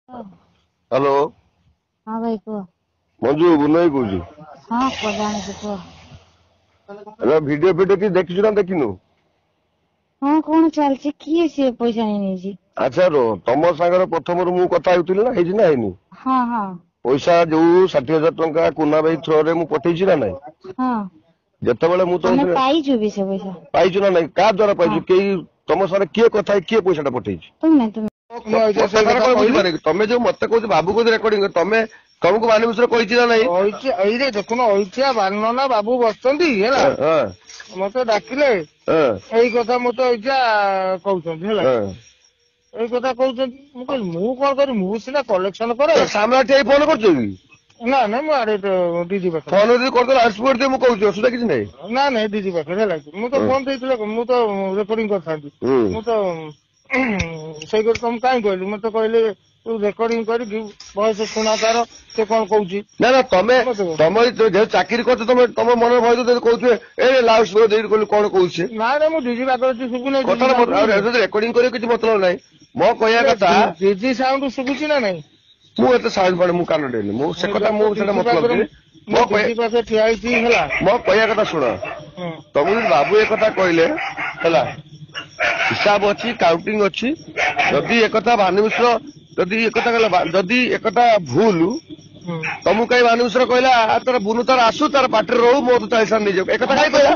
हाँ हेलो भाई कुह। मंजू बुन भाई कौन हाँ कुह जानी कुह। भिडियो फिडियो कि देखी ना देखिनु हाँ कौन चलती किए सी पैसा नहीं जी। अच्छा रो तुम सागर प्रथम मु कथा होती ना ହେଇଛି ନା ହେଇନି हाँ हाँ पैसा जो 60,000 टंका कुना भाई थ्रो रे मु पठेइछि ना नहीं हाँ ଯେତେବେଳେ ମୁଁ हमें ତମ पाइଛୁ भी से पैसा। ପାଇଛୁ ନା ନାଇଁ କାହା ଦ୍ଵାରା ପାଇଛୁ हाँ କେହି ତମ ସାଙ୍ଗରେ କିଏ କଥା ହେଇ କିଏ ପଇସାଟା ପଠେଇଛି तुमने ତମେ ଯୋଉ ମତେ କହୁଛ ବାବୁ କହୁଛି ରେକର୍ଡିଂ ତମେ ତମକୁ ବାଣୀ ମିଶ୍ର କହିଛି ନା ନାଇଁ ଏଇରେ ଦେଖୁନ ଐତିହା ବାନନା ବାବୁ ବସିଛନ୍ତି ହେଲା ମତେ ଡାକିଲେ ଏଇ କଥା ମତେ ଐତିହା କହୁଛନ୍ତି ହେଲା ଏଇ କଥା କହୁଛନ୍ତି ମୁଁ କହିଲି ମୁଁ କଣ କରିବି ମୁଁ ସିନା କଲେକ୍ସନ କରେ ସାମ୍ନା ଠିଆ ଫୋନ କରୁଛ କି ନା ନାଇଁ ମୁଁ ଆଡେ ଦିଦି ପାଖରେ ଫୋନ ଯଦି କରିଦେଲ ହାଟସ୍ପଟ ଦିଅ ମୁଁ କହୁଛି ଅସୁବିଧା କିଛି ନାହିଁ ନା ନାଇଁ ଦିଦି ପାଖରେ ହେଲା ମୁଁ ତ ଫୋନ ଦେଇଥିଲେ ମୁଁ ତ ରେକର୍ଡିଂ କରିଥାନ୍ତି ମୁଁ ତ ସେଇ କଥା ତମକୁ କାହିଁ କହିଲି ମତେ କହିଲେ ତୁ ରେକର୍ଡିଂ କରିକି ଭଏସ ଶୁଣା ତାର ସେ କଣ କହୁଛି ନା ନା ତମେ ତମ ଯେହେତୁ ଚାକିରି କରୁଛ ତମେ ତମ ମନରେ ଭୟ ଯଦି କହୁଥିବେ ଏ ଲାଉଡ ସ୍ପିକର ଦେଇକି କହିଲେ କଣ କହୁଛି ନା ନା ମୁଁ ଦିଦି ପାଖରେ ଶୁଭୁନି କଥାଟା ଯଦି ରେକର୍ଡିଂ କରିବା କିଛି ମତଲବ ନାହିଁ ମୋ କହିବା କଥା ଦିଦି ସାଉଣ୍ଡ ଶୁଭୁଛି ନା ନାଇଁ ମୁଁ ଏତେ ସାଉଣ୍ଡ ପାଣି ମୁଁ କାନ ଡେଇନି ମୁଁ ସେ କଥା ମୁଁ ସେଟା ମତଲବ ମୋ ଦିଦି ପାଖରେ ଠିଆ ହେଇଛି ହେଲା ମୋ କହିବା କଥା ଶୁଣ ତମକୁ ଯଦି ବାବୁ ଏ କଥା କହିଲେ ହେଲା ହିସାବ ଅଛି କାଉଣ୍ଟିଂ ଅଛି ଯଦି ଏକଥା ଭାନୁ ମିଶ୍ର ଯଦି ଏକଥା କହିଲା ଯଦି ଏକଥା ଭୁଲ ତମକୁ କାହିଁ ଭାନୁ ମିଶ୍ର କହିଲା ତାର ବୁନୁ ତାର ଆସୁ ତାର ପାଟିରେ ରହୁ ମୋ ତ ହିସାବ ନେଇଯାଉ ଏକଥା କାହିଁ କହିଲା